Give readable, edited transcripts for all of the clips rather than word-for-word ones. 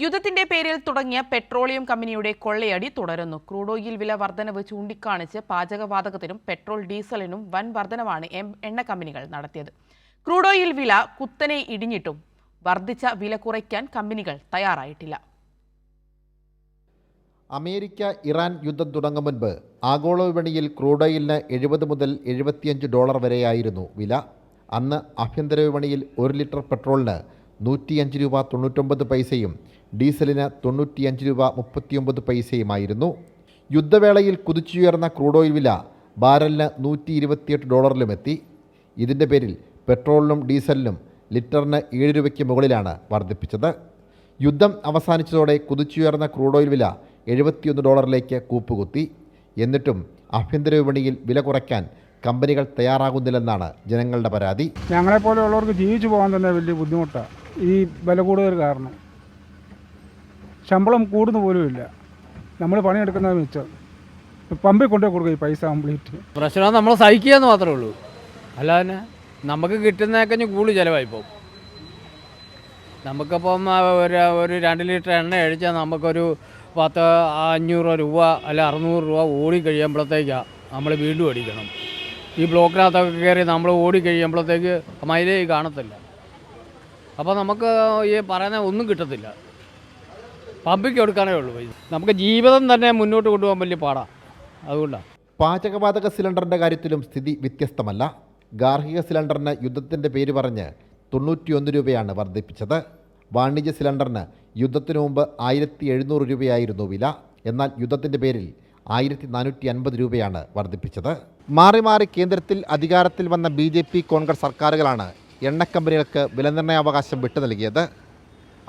യുദ്ധത്തിന്റെ പേരിൽ തുടങ്ങിയ പെട്രോളിയം കമ്പനിയുടെ കൊള്ളയടി തുടരുന്നു. ക്രൂഡ് ഓയിൽ വില വർധനവ് ചൂണ്ടിക്കാണിച്ച് പാചകവാതകത്തിനും പെട്രോൾ ഡീസലിനും വൻ വർധനവാണ് എണ്ണ കമ്പനികൾ നടത്തിയത്. ക്രൂഡ് ഓയിൽ വില കുത്തനെ ഇടിഞ്ഞിട്ടും വർദ്ധിച്ച വില കുറയ്ക്കാൻ കമ്പനികൾ തയ്യാറായിട്ടില്ല. അമേരിക്ക ഇറാൻ യുദ്ധം തുടങ്ങും മുൻപ് ആഗോള വിപണിയിൽ ക്രൂഡ് ഓയിലിന് $70 മുതൽ $75 വരെയായിരുന്നു വില. അന്ന് ആഭ്യന്തര വിപണിയിൽ 1 ലിറ്റർ പെട്രോളിന് $105.99 ഡീസലിന് $95.39 യുദ്ധവേളയിൽ കുതിച്ചുയർന്ന ക്രൂഡ് ഓയിൽ വില ബാരലിന് $128 ഇതിൻ്റെ പേരിൽ പെട്രോളിനും ഡീസലിനും ലിറ്ററിന് $7 മുകളിലാണ് വർദ്ധിപ്പിച്ചത്. യുദ്ധം അവസാനിച്ചതോടെ കുതിച്ചുയർന്ന ക്രൂഡ് ഓയിൽ വില $71 കൂപ്പുകുത്തി. എന്നിട്ടും ആഭ്യന്തര വിപണിയിൽ വില കുറയ്ക്കാൻ കമ്പനികൾ തയ്യാറാകുന്നില്ലെന്നാണ് ജനങ്ങളുടെ പരാതി. ഞങ്ങളെപ്പോലെയുള്ളവർക്ക് ജീവിച്ചു പോകാൻ തന്നെ വലിയ ബുദ്ധിമുട്ടാണ് ഈ വില കൂടുതൽ കാരണം. ശമ്പളം കൂടുന്ന പോലുമില്ല. നമ്മൾ പണിയെടുക്കുന്നത് വെച്ചാൽ പമ്പിൽ കൊണ്ടേ കൊടുക്കുക ഈ പൈസ കംപ്ലീറ്റ്. പ്രശ്നം നമ്മൾ സഹിക്കുക എന്ന് മാത്രമേ ഉള്ളൂ. അല്ലാതെ നമുക്ക് കിട്ടുന്നതൊക്കെ കൂടുതൽ ചിലവായിപ്പോൾ. നമുക്കിപ്പം ഒരു 2 ലിറ്റർ എണ്ണ അടിച്ചാൽ നമുക്കൊരു 500 രൂപ അല്ല 600 രൂപ ഓടി കഴിയുമ്പോഴത്തേക്കാണ് നമ്മൾ വീണ്ടും അടിക്കണം. ഈ ബ്ലോക്കിനകത്തൊക്കെ കയറി നമ്മൾ ഓടി കഴിയുമ്പോഴത്തേക്ക് മൈലേജ് കാണത്തില്ല. അപ്പോൾ നമുക്ക് ഈ പറയുന്ന ഒന്നും കിട്ടത്തില്ല. പമ്പിക്ക് കൊടുക്കാനേ ഉള്ളൂ. നമുക്ക് ജീവിതം തന്നെ മുന്നോട്ട് കൊണ്ടുപോകാൻ വലിയ പാടാണ്. അതുകൊണ്ടാണ് പാചകവാതക സിലിണ്ടറിൻ്റെ കാര്യത്തിലും സ്ഥിതി വ്യത്യസ്തമല്ല. ഗാർഹിക സിലിണ്ടറിന് യുദ്ധത്തിൻ്റെ പേര് പറഞ്ഞ് 91 രൂപയാണ് വർദ്ധിപ്പിച്ചത്. വാണിജ്യ സിലിണ്ടറിന് യുദ്ധത്തിനു മുമ്പ് 1700 രൂപയായിരുന്നു വില. എന്നാൽ യുദ്ധത്തിൻ്റെ പേരിൽ 1450 രൂപയാണ് വർദ്ധിപ്പിച്ചത്. മാറി മാറി കേന്ദ്രത്തിൽ അധികാരത്തിൽ വന്ന BJP കോൺഗ്രസ് സർക്കാരുകളാണ് എണ്ണക്കമ്പനികൾക്ക് വിലനിർണ്ണയാവകാശം വിട്ടു നൽകിയത്.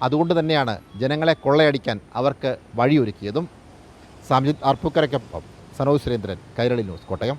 അതുകൊണ്ട് തന്നെയാണ് ജനങ്ങളെ കൊള്ളയടിക്കാൻ അവർക്ക് വഴിയൊരുക്കിയതും. സാംജിത് അർപ്പുക്കരയ്ക്കൊപ്പം സനോജ് സുരേന്ദ്രൻ, കൈരളി ന്യൂസ്, കോട്ടയം.